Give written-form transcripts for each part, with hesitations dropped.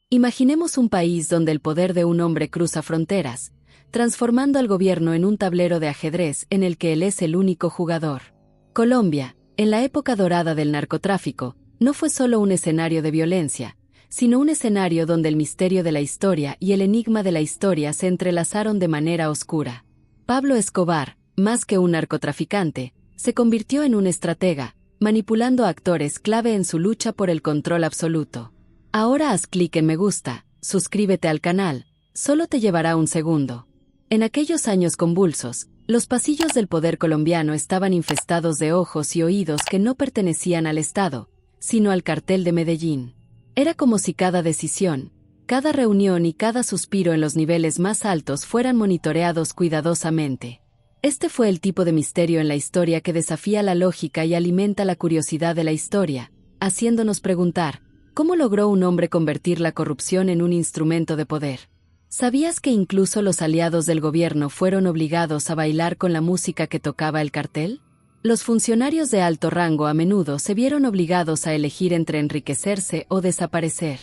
Imaginemos un país donde el poder de un hombre cruza fronteras, transformando al gobierno en un tablero de ajedrez en el que él es el único jugador. Colombia, en la época dorada del narcotráfico, no fue solo un escenario de violencia, sino un escenario donde el misterio de la historia y el enigma de la historia se entrelazaron de manera oscura. Pablo Escobar, más que un narcotraficante, se convirtió en un estratega, manipulando a actores clave en su lucha por el control absoluto. Ahora haz clic en me gusta, suscríbete al canal, solo te llevará un segundo. En aquellos años convulsos, los pasillos del poder colombiano estaban infestados de ojos y oídos que no pertenecían al Estado, sino al cartel de Medellín. Era como si cada decisión, cada reunión y cada suspiro en los niveles más altos fueran monitoreados cuidadosamente. Este fue el tipo de misterio en la historia que desafía la lógica y alimenta la curiosidad de la historia, haciéndonos preguntar, ¿cómo logró un hombre convertir la corrupción en un instrumento de poder? ¿Sabías que incluso los aliados del gobierno fueron obligados a bailar con la música que tocaba el cartel? Los funcionarios de alto rango a menudo se vieron obligados a elegir entre enriquecerse o desaparecer.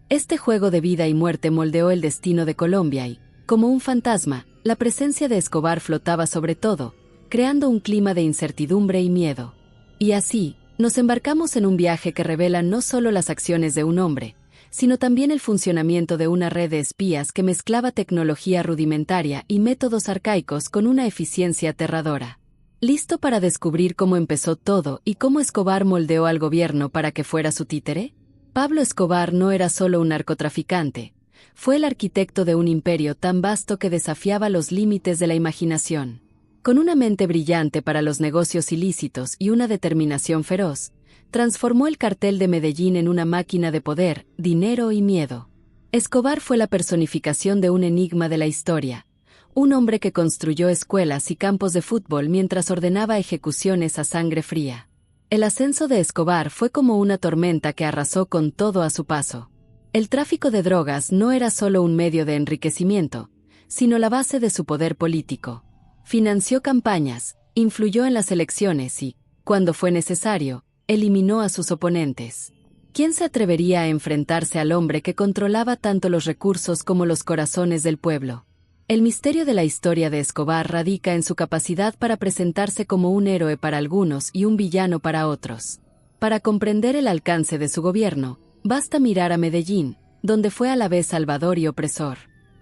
Este juego de vida y muerte moldeó el destino de Colombia y, como un fantasma, la presencia de Escobar flotaba sobre todo, creando un clima de incertidumbre y miedo. Y así, nos embarcamos en un viaje que revela no solo las acciones de un hombre, sino también el funcionamiento de una red de espías que mezclaba tecnología rudimentaria y métodos arcaicos con una eficiencia aterradora. ¿Listo para descubrir cómo empezó todo y cómo Escobar moldeó al gobierno para que fuera su títere? Pablo Escobar no era solo un narcotraficante, fue el arquitecto de un imperio tan vasto que desafiaba los límites de la imaginación. Con una mente brillante para los negocios ilícitos y una determinación feroz, transformó el cartel de Medellín en una máquina de poder, dinero y miedo. Escobar fue la personificación de un enigma de la historia, un hombre que construyó escuelas y campos de fútbol mientras ordenaba ejecuciones a sangre fría. El ascenso de Escobar fue como una tormenta que arrasó con todo a su paso. El tráfico de drogas no era solo un medio de enriquecimiento, sino la base de su poder político. Financió campañas, influyó en las elecciones y, cuando fue necesario, eliminó a sus oponentes. ¿Quién se atrevería a enfrentarse al hombre que controlaba tanto los recursos como los corazones del pueblo? El misterio de la historia de Escobar radica en su capacidad para presentarse como un héroe para algunos y un villano para otros. Para comprender el alcance de su gobierno, basta mirar a Medellín, donde fue a la vez salvador y opresor.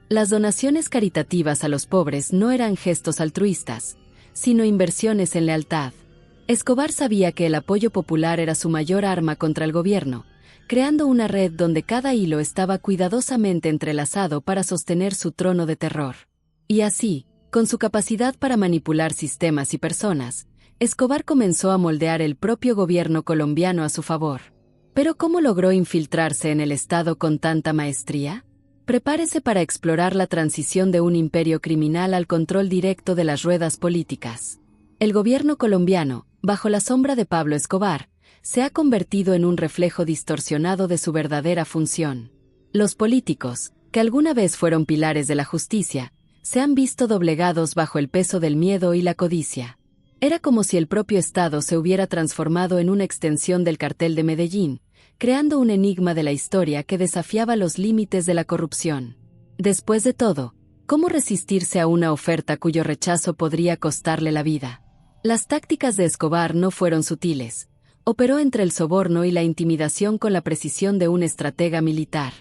Las donaciones caritativas a los pobres no eran gestos altruistas, sino inversiones en lealtad. Escobar sabía que el apoyo popular era su mayor arma contra el gobierno, creando una red donde cada hilo estaba cuidadosamente entrelazado para sostener su trono de terror. Y así, con su capacidad para manipular sistemas y personas, Escobar comenzó a moldear el propio gobierno colombiano a su favor. ¿Pero cómo logró infiltrarse en el Estado con tanta maestría? Prepárese para explorar la transición de un imperio criminal al control directo de las ruedas políticas. El gobierno colombiano, bajo la sombra de Pablo Escobar, se ha convertido en un reflejo distorsionado de su verdadera función. Los políticos, que alguna vez fueron pilares de la justicia, se han visto doblegados bajo el peso del miedo y la codicia. Era como si el propio Estado se hubiera transformado en una extensión del cartel de Medellín, creando un enigma de la historia que desafiaba los límites de la corrupción. Después de todo, ¿cómo resistirse a una oferta cuyo rechazo podría costarle la vida? Las tácticas de Escobar no fueron sutiles. Operó entre el soborno y la intimidación con la precisión de un estratega militar.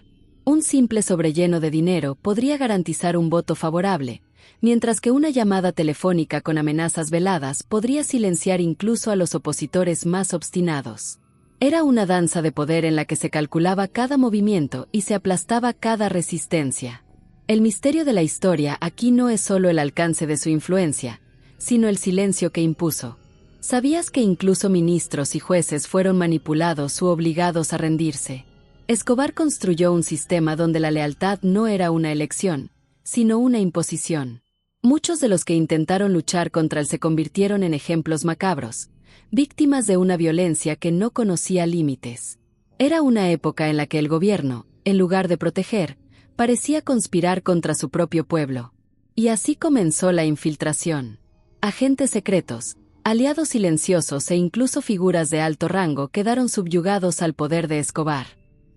Un simple sobrelleno de dinero podría garantizar un voto favorable, mientras que una llamada telefónica con amenazas veladas podría silenciar incluso a los opositores más obstinados. Era una danza de poder en la que se calculaba cada movimiento y se aplastaba cada resistencia. El misterio de la historia aquí no es solo el alcance de su influencia, sino el silencio que impuso. ¿Sabías que incluso ministros y jueces fueron manipulados u obligados a rendirse? Escobar construyó un sistema donde la lealtad no era una elección, sino una imposición. Muchos de los que intentaron luchar contra él se convirtieron en ejemplos macabros, víctimas de una violencia que no conocía límites. Era una época en la que el gobierno, en lugar de proteger, parecía conspirar contra su propio pueblo. Y así comenzó la infiltración. Agentes secretos, aliados silenciosos e incluso figuras de alto rango quedaron subyugados al poder de Escobar.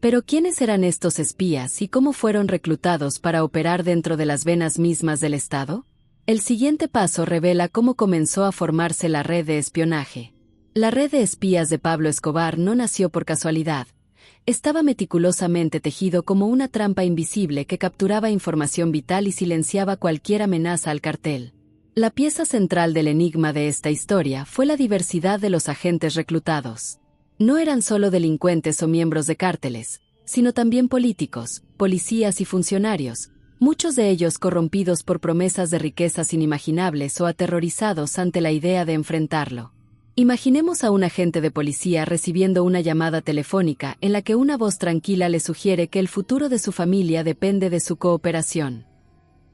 Pero ¿quiénes eran estos espías y cómo fueron reclutados para operar dentro de las venas mismas del Estado? El siguiente paso revela cómo comenzó a formarse la red de espionaje. La red de espías de Pablo Escobar no nació por casualidad. Estaba meticulosamente tejido como una trampa invisible que capturaba información vital y silenciaba cualquier amenaza al cartel. La pieza central del enigma de esta historia fue la diversidad de los agentes reclutados. No eran solo delincuentes o miembros de cárteles, sino también políticos, policías y funcionarios, muchos de ellos corrompidos por promesas de riquezas inimaginables o aterrorizados ante la idea de enfrentarlo. Imaginemos a un agente de policía recibiendo una llamada telefónica en la que una voz tranquila le sugiere que el futuro de su familia depende de su cooperación.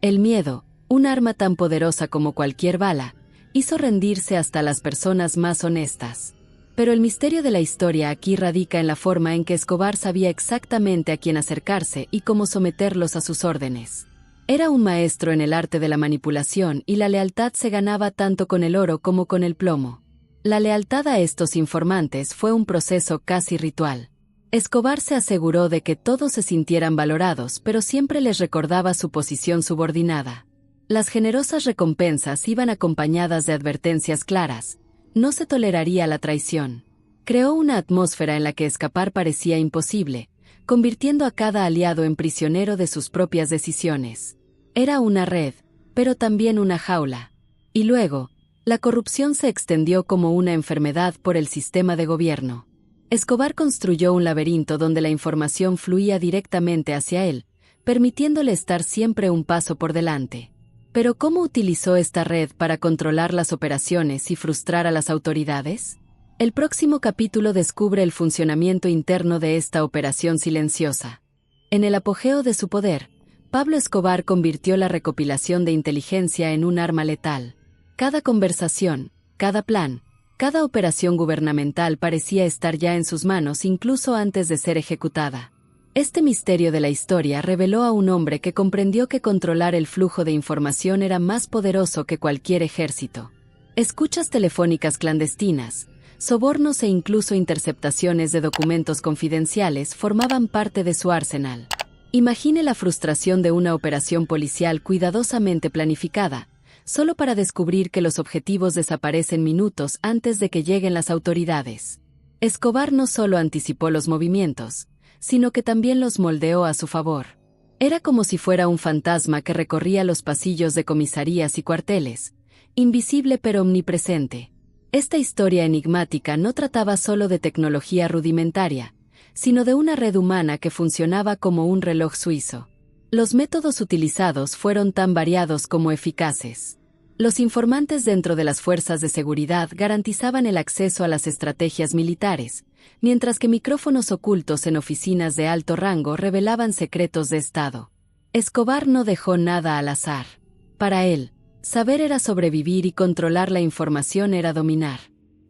El miedo, un arma tan poderosa como cualquier bala, hizo rendirse hasta las personas más honestas. Pero el misterio de la historia aquí radica en la forma en que Escobar sabía exactamente a quién acercarse y cómo someterlos a sus órdenes. Era un maestro en el arte de la manipulación y la lealtad se ganaba tanto con el oro como con el plomo. La lealtad a estos informantes fue un proceso casi ritual. Escobar se aseguró de que todos se sintieran valorados, pero siempre les recordaba su posición subordinada. Las generosas recompensas iban acompañadas de advertencias claras. No se toleraría la traición. Creó una atmósfera en la que escapar parecía imposible, convirtiendo a cada aliado en prisionero de sus propias decisiones. Era una red, pero también una jaula. Y luego, la corrupción se extendió como una enfermedad por el sistema de gobierno. Escobar construyó un laberinto donde la información fluía directamente hacia él, permitiéndole estar siempre un paso por delante. Pero ¿cómo utilizó esta red para controlar las operaciones y frustrar a las autoridades? El próximo capítulo descubre el funcionamiento interno de esta operación silenciosa. En el apogeo de su poder, Pablo Escobar convirtió la recopilación de inteligencia en un arma letal. Cada conversación, cada plan, cada operación gubernamental parecía estar ya en sus manos incluso antes de ser ejecutada. Este misterio de la historia reveló a un hombre que comprendió que controlar el flujo de información era más poderoso que cualquier ejército. Escuchas telefónicas clandestinas, sobornos e incluso interceptaciones de documentos confidenciales formaban parte de su arsenal. Imagine la frustración de una operación policial cuidadosamente planificada, solo para descubrir que los objetivos desaparecen minutos antes de que lleguen las autoridades. Escobar no solo anticipó los movimientos, sino que también los moldeó a su favor. Era como si fuera un fantasma que recorría los pasillos de comisarías y cuarteles, invisible pero omnipresente. Esta historia enigmática no trataba solo de tecnología rudimentaria, sino de una red humana que funcionaba como un reloj suizo. Los métodos utilizados fueron tan variados como eficaces. Los informantes dentro de las fuerzas de seguridad garantizaban el acceso a las estrategias militares, mientras que micrófonos ocultos en oficinas de alto rango revelaban secretos de Estado. Escobar no dejó nada al azar. Para él, saber era sobrevivir y controlar la información era dominar.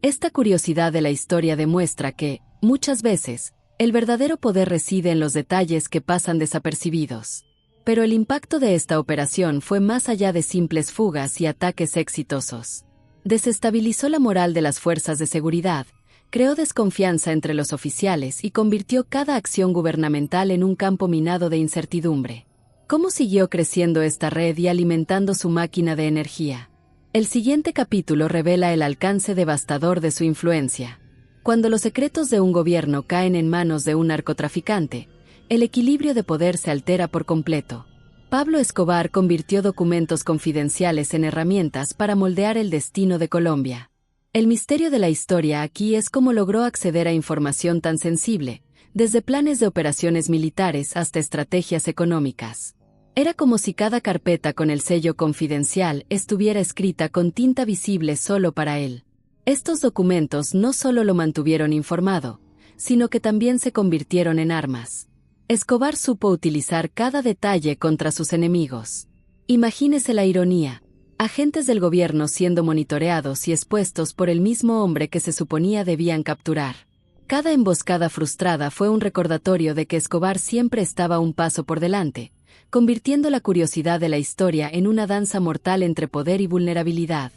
Esta curiosidad de la historia demuestra que, muchas veces, el verdadero poder reside en los detalles que pasan desapercibidos. Pero el impacto de esta operación fue más allá de simples fugas y ataques exitosos. Desestabilizó la moral de las fuerzas de seguridad, creó desconfianza entre los oficiales y convirtió cada acción gubernamental en un campo minado de incertidumbre. ¿Cómo siguió creciendo esta red y alimentando su máquina de energía? El siguiente capítulo revela el alcance devastador de su influencia. Cuando los secretos de un gobierno caen en manos de un narcotraficante, el equilibrio de poder se altera por completo. Pablo Escobar convirtió documentos confidenciales en herramientas para moldear el destino de Colombia. El misterio de la historia aquí es cómo logró acceder a información tan sensible, desde planes de operaciones militares hasta estrategias económicas. Era como si cada carpeta con el sello confidencial estuviera escrita con tinta visible solo para él. Estos documentos no solo lo mantuvieron informado, sino que también se convirtieron en armas. Escobar supo utilizar cada detalle contra sus enemigos. Imagínese la ironía. Agentes del gobierno siendo monitoreados y expuestos por el mismo hombre que se suponía debían capturar. Cada emboscada frustrada fue un recordatorio de que Escobar siempre estaba un paso por delante, convirtiendo la curiosidad de la historia en una danza mortal entre poder y vulnerabilidad.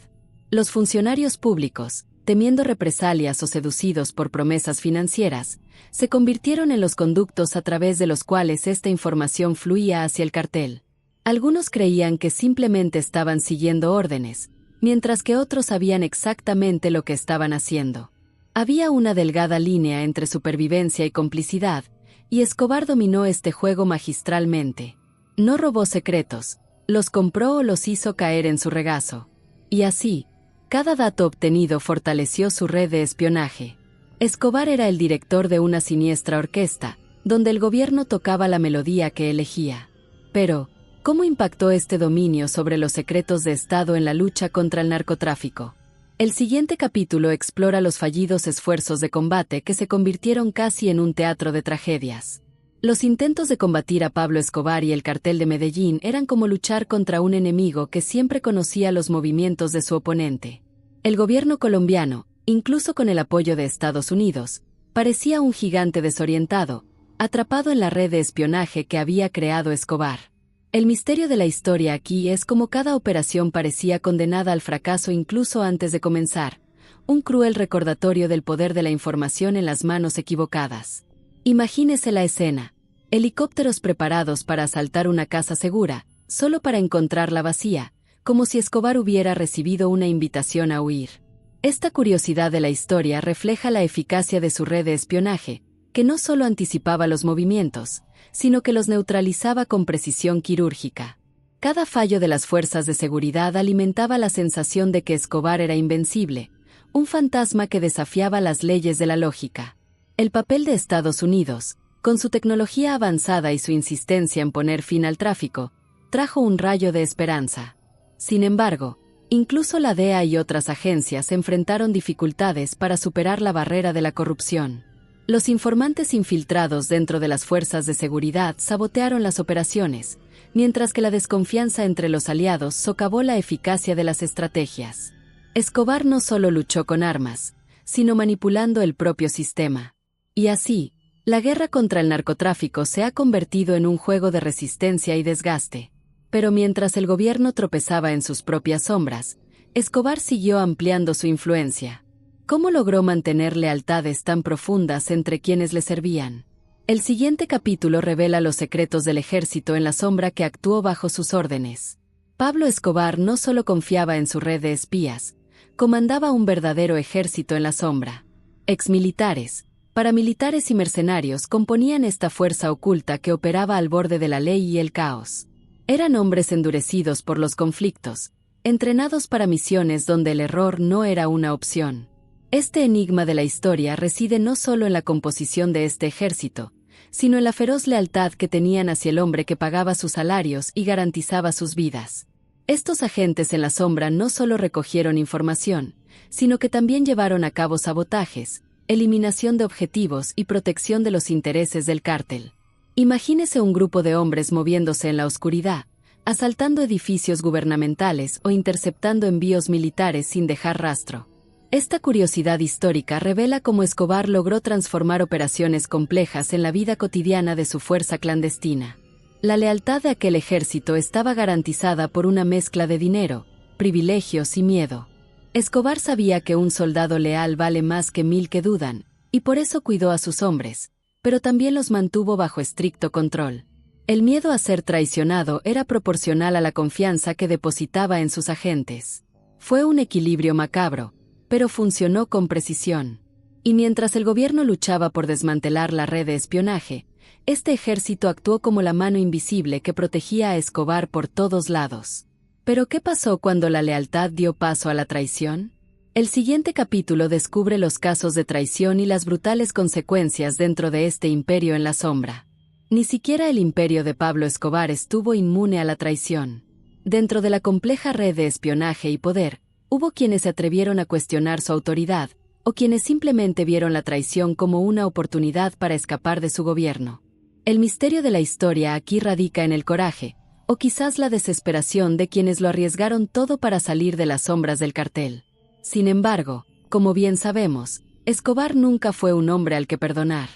Los funcionarios públicos, temiendo represalias o seducidos por promesas financieras, se convirtieron en los conductos a través de los cuales esta información fluía hacia el cartel. Algunos creían que simplemente estaban siguiendo órdenes, mientras que otros sabían exactamente lo que estaban haciendo. Había una delgada línea entre supervivencia y complicidad, y Escobar dominó este juego magistralmente. No robó secretos, los compró o los hizo caer en su regazo. Y así, cada dato obtenido fortaleció su red de espionaje. Escobar era el director de una siniestra orquesta, donde el gobierno tocaba la melodía que elegía. Pero, ¿cómo impactó este dominio sobre los secretos de Estado en la lucha contra el narcotráfico? El siguiente capítulo explora los fallidos esfuerzos de combate que se convirtieron casi en un teatro de tragedias. Los intentos de combatir a Pablo Escobar y el cartel de Medellín eran como luchar contra un enemigo que siempre conocía los movimientos de su oponente. El gobierno colombiano, incluso con el apoyo de Estados Unidos, parecía un gigante desorientado, atrapado en la red de espionaje que había creado Escobar. El misterio de la historia aquí es cómo cada operación parecía condenada al fracaso incluso antes de comenzar, un cruel recordatorio del poder de la información en las manos equivocadas. Imagínese la escena: helicópteros preparados para asaltar una casa segura, solo para encontrarla vacía, como si Escobar hubiera recibido una invitación a huir. Esta curiosidad de la historia refleja la eficacia de su red de espionaje, que no solo anticipaba los movimientos, sino que los neutralizaba con precisión quirúrgica. Cada fallo de las fuerzas de seguridad alimentaba la sensación de que Escobar era invencible, un fantasma que desafiaba las leyes de la lógica. El papel de Estados Unidos, con su tecnología avanzada y su insistencia en poner fin al tráfico, trajo un rayo de esperanza. Sin embargo, incluso la DEA y otras agencias enfrentaron dificultades para superar la barrera de la corrupción. Los informantes infiltrados dentro de las fuerzas de seguridad sabotearon las operaciones, mientras que la desconfianza entre los aliados socavó la eficacia de las estrategias. Escobar no solo luchó con armas, sino manipulando el propio sistema. Y así, la guerra contra el narcotráfico se ha convertido en un juego de resistencia y desgaste. Pero mientras el gobierno tropezaba en sus propias sombras, Escobar siguió ampliando su influencia. ¿Cómo logró mantener lealtades tan profundas entre quienes le servían? El siguiente capítulo revela los secretos del ejército en la sombra que actuó bajo sus órdenes. Pablo Escobar no solo confiaba en su red de espías, comandaba un verdadero ejército en la sombra. Exmilitares, paramilitares y mercenarios componían esta fuerza oculta que operaba al borde de la ley y el caos. Eran hombres endurecidos por los conflictos, entrenados para misiones donde el error no era una opción. Este enigma de la historia reside no solo en la composición de este ejército, sino en la feroz lealtad que tenían hacia el hombre que pagaba sus salarios y garantizaba sus vidas. Estos agentes en la sombra no solo recogieron información, sino que también llevaron a cabo sabotajes, eliminación de objetivos y protección de los intereses del cártel. Imagínese un grupo de hombres moviéndose en la oscuridad, asaltando edificios gubernamentales o interceptando envíos militares sin dejar rastro. Esta curiosidad histórica revela cómo Escobar logró transformar operaciones complejas en la vida cotidiana de su fuerza clandestina. La lealtad de aquel ejército estaba garantizada por una mezcla de dinero, privilegios y miedo. Escobar sabía que un soldado leal vale más que 1000 que dudan, y por eso cuidó a sus hombres, pero también los mantuvo bajo estricto control. El miedo a ser traicionado era proporcional a la confianza que depositaba en sus agentes. Fue un equilibrio macabro, pero funcionó con precisión. Y mientras el gobierno luchaba por desmantelar la red de espionaje, este ejército actuó como la mano invisible que protegía a Escobar por todos lados. ¿Pero qué pasó cuando la lealtad dio paso a la traición? El siguiente capítulo descubre los casos de traición y las brutales consecuencias dentro de este imperio en la sombra. Ni siquiera el imperio de Pablo Escobar estuvo inmune a la traición. Dentro de la compleja red de espionaje y poder, hubo quienes se atrevieron a cuestionar su autoridad, o quienes simplemente vieron la traición como una oportunidad para escapar de su gobierno. El misterio de la historia aquí radica en el coraje, o quizás la desesperación de quienes lo arriesgaron todo para salir de las sombras del cartel. Sin embargo, como bien sabemos, Escobar nunca fue un hombre al que perdonar.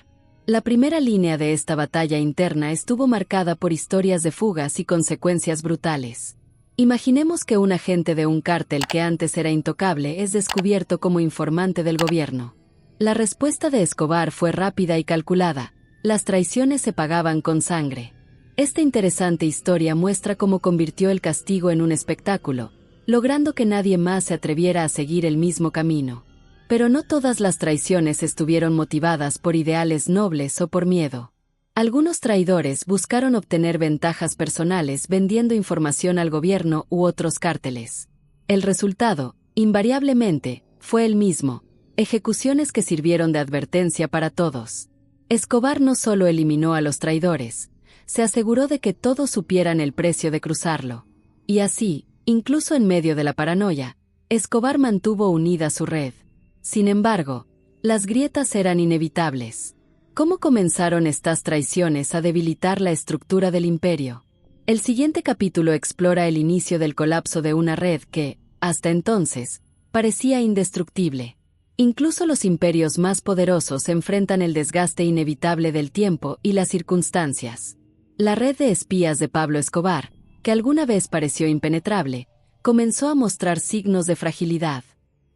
La primera línea de esta batalla interna estuvo marcada por historias de fugas y consecuencias brutales. Imaginemos que un agente de un cártel que antes era intocable es descubierto como informante del gobierno. La respuesta de Escobar fue rápida y calculada. Las traiciones se pagaban con sangre. Esta interesante historia muestra cómo convirtió el castigo en un espectáculo, logrando que nadie más se atreviera a seguir el mismo camino. Pero no todas las traiciones estuvieron motivadas por ideales nobles o por miedo. Algunos traidores buscaron obtener ventajas personales vendiendo información al gobierno u otros cárteles. El resultado, invariablemente, fue el mismo: ejecuciones que sirvieron de advertencia para todos. Escobar no solo eliminó a los traidores, se aseguró de que todos supieran el precio de cruzarlo. Y así, incluso en medio de la paranoia, Escobar mantuvo unida su red. Sin embargo, las grietas eran inevitables. ¿Cómo comenzaron estas traiciones a debilitar la estructura del imperio? El siguiente capítulo explora el inicio del colapso de una red que, hasta entonces, parecía indestructible. Incluso los imperios más poderosos enfrentan el desgaste inevitable del tiempo y las circunstancias. La red de espías de Pablo Escobar, que alguna vez pareció impenetrable, comenzó a mostrar signos de fragilidad.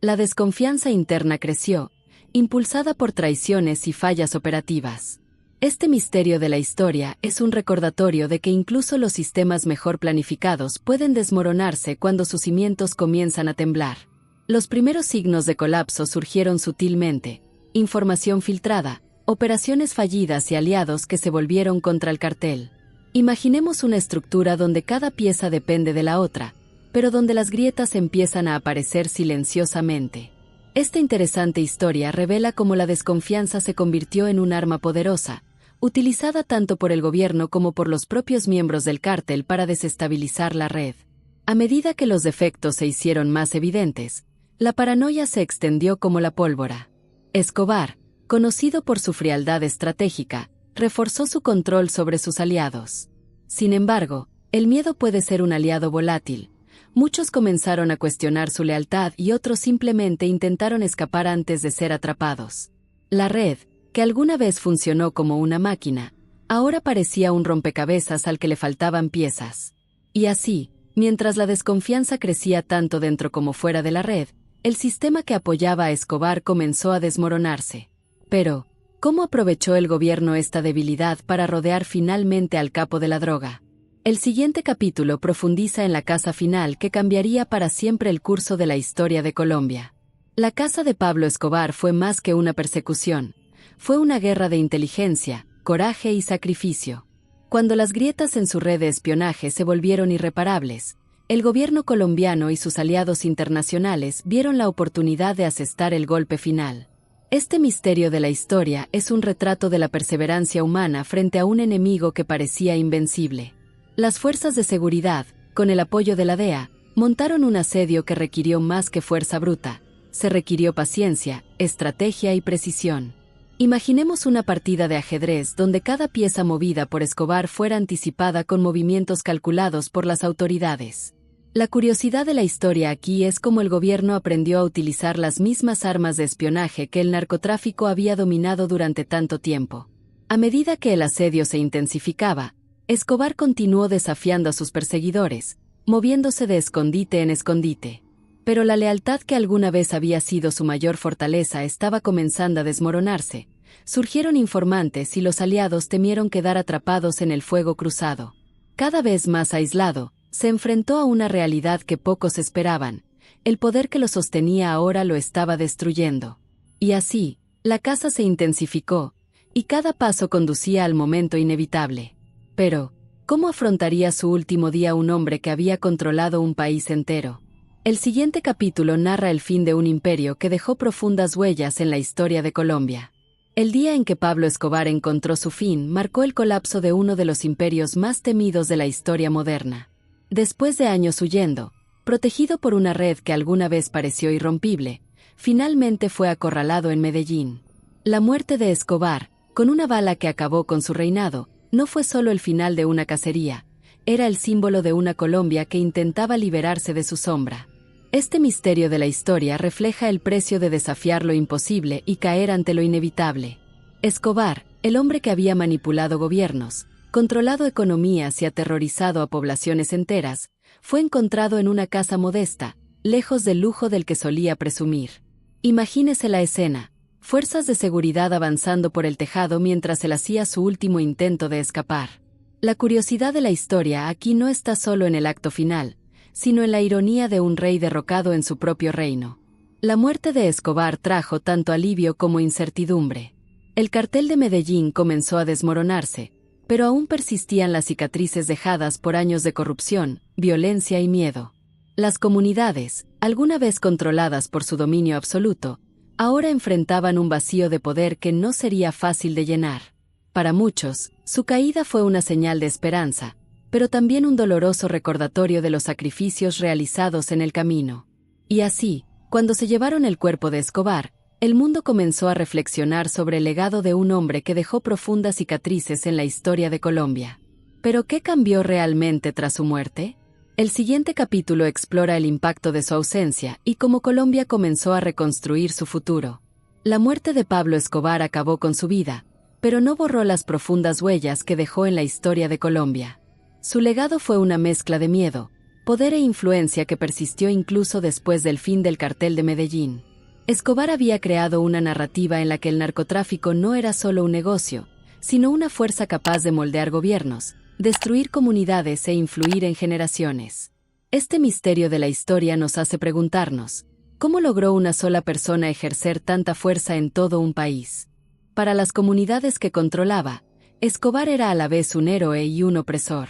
La desconfianza interna creció, impulsada por traiciones y fallas operativas. Este misterio de la historia es un recordatorio de que incluso los sistemas mejor planificados pueden desmoronarse cuando sus cimientos comienzan a temblar. Los primeros signos de colapso surgieron sutilmente: información filtrada, operaciones fallidas y aliados que se volvieron contra el cartel. Imaginemos una estructura donde cada pieza depende de la otra, pero donde las grietas empiezan a aparecer silenciosamente. Esta interesante historia revela cómo la desconfianza se convirtió en un arma poderosa, utilizada tanto por el gobierno como por los propios miembros del cártel para desestabilizar la red. A medida que los defectos se hicieron más evidentes, la paranoia se extendió como la pólvora. Escobar, conocido por su frialdad estratégica, reforzó su control sobre sus aliados. Sin embargo, el miedo puede ser un aliado volátil. Muchos comenzaron a cuestionar su lealtad y otros simplemente intentaron escapar antes de ser atrapados. La red, que alguna vez funcionó como una máquina, ahora parecía un rompecabezas al que le faltaban piezas. Y así, mientras la desconfianza crecía tanto dentro como fuera de la red, el sistema que apoyaba a Escobar comenzó a desmoronarse. Pero, ¿cómo aprovechó el gobierno esta debilidad para rodear finalmente al capo de la droga? El siguiente capítulo profundiza en la caza final que cambiaría para siempre el curso de la historia de Colombia. La caza de Pablo Escobar fue más que una persecución. Fue una guerra de inteligencia, coraje y sacrificio. Cuando las grietas en su red de espionaje se volvieron irreparables, el gobierno colombiano y sus aliados internacionales vieron la oportunidad de asestar el golpe final. Este misterio de la historia es un retrato de la perseverancia humana frente a un enemigo que parecía invencible. Las fuerzas de seguridad, con el apoyo de la DEA, montaron un asedio que requirió más que fuerza bruta. Se requirió paciencia, estrategia y precisión. Imaginemos una partida de ajedrez donde cada pieza movida por Escobar fuera anticipada con movimientos calculados por las autoridades. La curiosidad de la historia aquí es cómo el gobierno aprendió a utilizar las mismas armas de espionaje que el narcotráfico había dominado durante tanto tiempo. A medida que el asedio se intensificaba, Escobar continuó desafiando a sus perseguidores, moviéndose de escondite en escondite. Pero la lealtad que alguna vez había sido su mayor fortaleza estaba comenzando a desmoronarse. Surgieron informantes y los aliados temieron quedar atrapados en el fuego cruzado. Cada vez más aislado, se enfrentó a una realidad que pocos esperaban: el poder que lo sostenía ahora lo estaba destruyendo. Y así, la caza se intensificó, y cada paso conducía al momento inevitable. Pero, ¿cómo afrontaría su último día un hombre que había controlado un país entero? El siguiente capítulo narra el fin de un imperio que dejó profundas huellas en la historia de Colombia. El día en que Pablo Escobar encontró su fin marcó el colapso de uno de los imperios más temidos de la historia moderna. Después de años huyendo, protegido por una red que alguna vez pareció irrompible, finalmente fue acorralado en Medellín. La muerte de Escobar, con una bala que acabó con su reinado, no fue solo el final de una cacería, era el símbolo de una Colombia que intentaba liberarse de su sombra. Este misterio de la historia refleja el precio de desafiar lo imposible y caer ante lo inevitable. Escobar, el hombre que había manipulado gobiernos, controlado economías y aterrorizado a poblaciones enteras, fue encontrado en una casa modesta, lejos del lujo del que solía presumir. Imagínese la escena: fuerzas de seguridad avanzando por el tejado mientras él hacía su último intento de escapar. La curiosidad de la historia aquí no está solo en el acto final, sino en la ironía de un rey derrocado en su propio reino. La muerte de Escobar trajo tanto alivio como incertidumbre. El cartel de Medellín comenzó a desmoronarse, pero aún persistían las cicatrices dejadas por años de corrupción, violencia y miedo. Las comunidades, alguna vez controladas por su dominio absoluto, ahora enfrentaban un vacío de poder que no sería fácil de llenar. Para muchos, su caída fue una señal de esperanza, pero también un doloroso recordatorio de los sacrificios realizados en el camino. Y así, cuando se llevaron el cuerpo de Escobar, el mundo comenzó a reflexionar sobre el legado de un hombre que dejó profundas cicatrices en la historia de Colombia. ¿Pero qué cambió realmente tras su muerte? El siguiente capítulo explora el impacto de su ausencia y cómo Colombia comenzó a reconstruir su futuro. La muerte de Pablo Escobar acabó con su vida, pero no borró las profundas huellas que dejó en la historia de Colombia. Su legado fue una mezcla de miedo, poder e influencia que persistió incluso después del fin del cartel de Medellín. Escobar había creado una narrativa en la que el narcotráfico no era solo un negocio, sino una fuerza capaz de moldear gobiernos, destruir comunidades e influir en generaciones. Este misterio de la historia nos hace preguntarnos: ¿cómo logró una sola persona ejercer tanta fuerza en todo un país? Para las comunidades que controlaba, Escobar era a la vez un héroe y un opresor.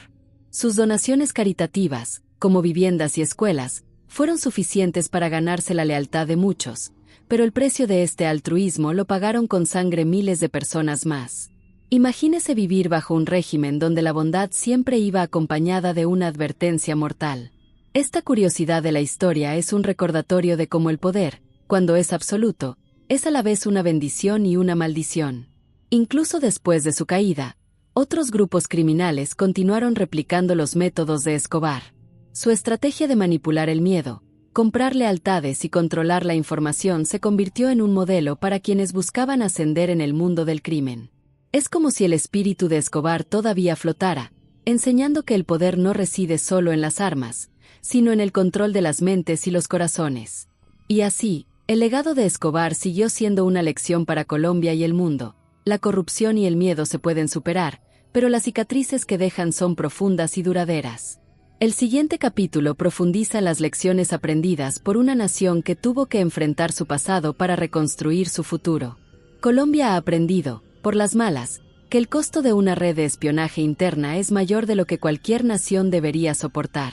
Sus donaciones caritativas, como viviendas y escuelas, fueron suficientes para ganarse la lealtad de muchos, pero el precio de este altruismo lo pagaron con sangre miles de personas más. Imagínese vivir bajo un régimen donde la bondad siempre iba acompañada de una advertencia mortal. Esta curiosidad de la historia es un recordatorio de cómo el poder, cuando es absoluto, es a la vez una bendición y una maldición. Incluso después de su caída, otros grupos criminales continuaron replicando los métodos de Escobar. Su estrategia de manipular el miedo, comprar lealtades y controlar la información se convirtió en un modelo para quienes buscaban ascender en el mundo del crimen. Es como si el espíritu de Escobar todavía flotara, enseñando que el poder no reside solo en las armas, sino en el control de las mentes y los corazones. Y así, el legado de Escobar siguió siendo una lección para Colombia y el mundo. La corrupción y el miedo se pueden superar, pero las cicatrices que dejan son profundas y duraderas. El siguiente capítulo profundiza en las lecciones aprendidas por una nación que tuvo que enfrentar su pasado para reconstruir su futuro. Colombia ha aprendido, por las malas, que el costo de una red de espionaje interna es mayor de lo que cualquier nación debería soportar.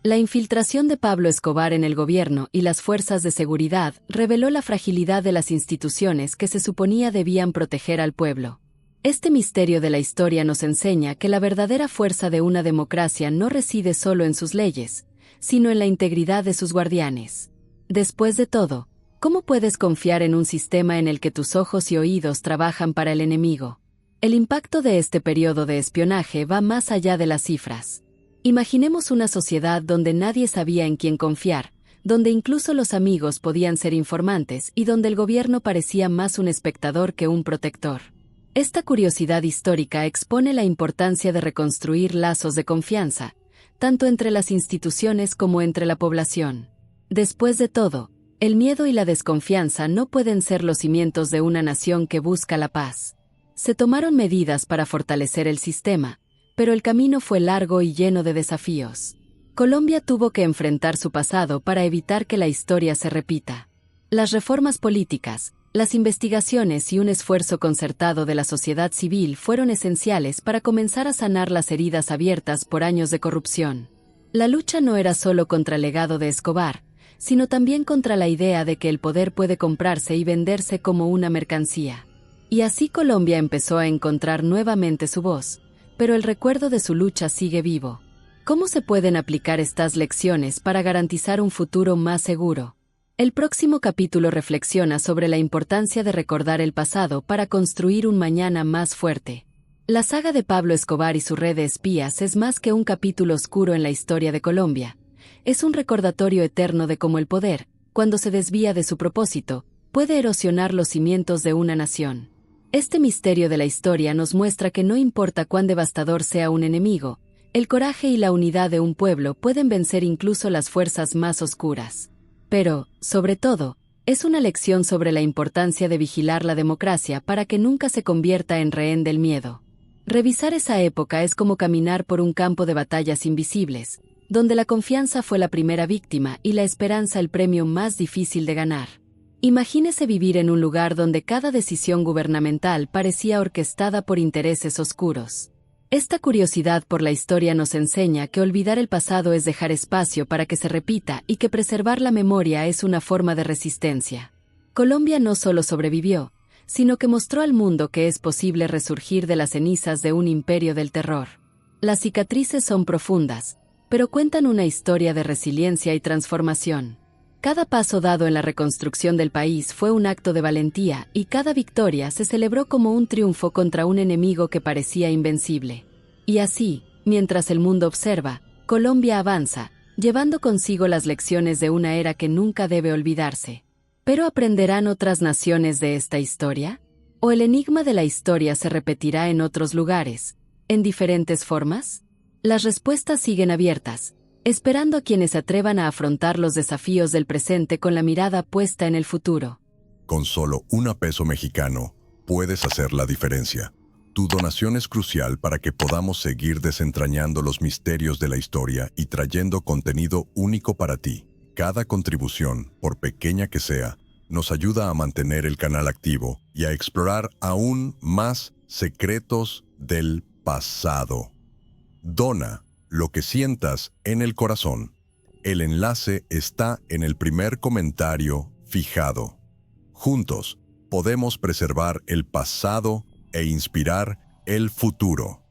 La infiltración de Pablo Escobar en el gobierno y las fuerzas de seguridad reveló la fragilidad de las instituciones que se suponía debían proteger al pueblo. Este misterio de la historia nos enseña que la verdadera fuerza de una democracia no reside solo en sus leyes, sino en la integridad de sus guardianes. Después de todo, ¿cómo puedes confiar en un sistema en el que tus ojos y oídos trabajan para el enemigo? El impacto de este periodo de espionaje va más allá de las cifras. Imaginemos una sociedad donde nadie sabía en quién confiar, donde incluso los amigos podían ser informantes y donde el gobierno parecía más un espectador que un protector. Esta curiosidad histórica expone la importancia de reconstruir lazos de confianza, tanto entre las instituciones como entre la población. Después de todo, el miedo y la desconfianza no pueden ser los cimientos de una nación que busca la paz. Se tomaron medidas para fortalecer el sistema, pero el camino fue largo y lleno de desafíos. Colombia tuvo que enfrentar su pasado para evitar que la historia se repita. Las reformas políticas, las investigaciones y un esfuerzo concertado de la sociedad civil fueron esenciales para comenzar a sanar las heridas abiertas por años de corrupción. La lucha no era solo contra el legado de Escobar, sino también contra la idea de que el poder puede comprarse y venderse como una mercancía. Y así Colombia empezó a encontrar nuevamente su voz, pero el recuerdo de su lucha sigue vivo. ¿Cómo se pueden aplicar estas lecciones para garantizar un futuro más seguro? El próximo capítulo reflexiona sobre la importancia de recordar el pasado para construir un mañana más fuerte. La saga de Pablo Escobar y su red de espías es más que un capítulo oscuro en la historia de Colombia. Es un recordatorio eterno de cómo el poder, cuando se desvía de su propósito, puede erosionar los cimientos de una nación. Este misterio de la historia nos muestra que no importa cuán devastador sea un enemigo, El coraje y la unidad de un pueblo pueden vencer incluso las fuerzas más oscuras. Pero, sobre todo, es una lección sobre la importancia de vigilar la democracia para que nunca se convierta en rehén del miedo. Revisar esa época es como caminar por un campo de batallas invisibles, donde la confianza fue la primera víctima y la esperanza el premio más difícil de ganar. Imagínese vivir en un lugar donde cada decisión gubernamental parecía orquestada por intereses oscuros. Esta curiosidad por la historia nos enseña que olvidar el pasado es dejar espacio para que se repita y que preservar la memoria es una forma de resistencia. Colombia no solo sobrevivió, sino que mostró al mundo que es posible resurgir de las cenizas de un imperio del terror. Las cicatrices son profundas, pero cuentan una historia de resiliencia y transformación. Cada paso dado en la reconstrucción del país fue un acto de valentía y cada victoria se celebró como un triunfo contra un enemigo que parecía invencible. Y así, mientras el mundo observa, Colombia avanza, llevando consigo las lecciones de una era que nunca debe olvidarse. ¿Pero aprenderán otras naciones de esta historia? ¿O el enigma de la historia se repetirá en otros lugares, en diferentes formas? Las respuestas siguen abiertas, esperando a quienes se atrevan a afrontar los desafíos del presente con la mirada puesta en el futuro. Con solo $1 mexicano, puedes hacer la diferencia. Tu donación es crucial para que podamos seguir desentrañando los misterios de la historia y trayendo contenido único para ti. Cada contribución, por pequeña que sea, nos ayuda a mantener el canal activo y a explorar aún más secretos del pasado. Dona lo que sientas en el corazón. El enlace está en el primer comentario fijado. Juntos, podemos preservar el pasado e inspirar el futuro.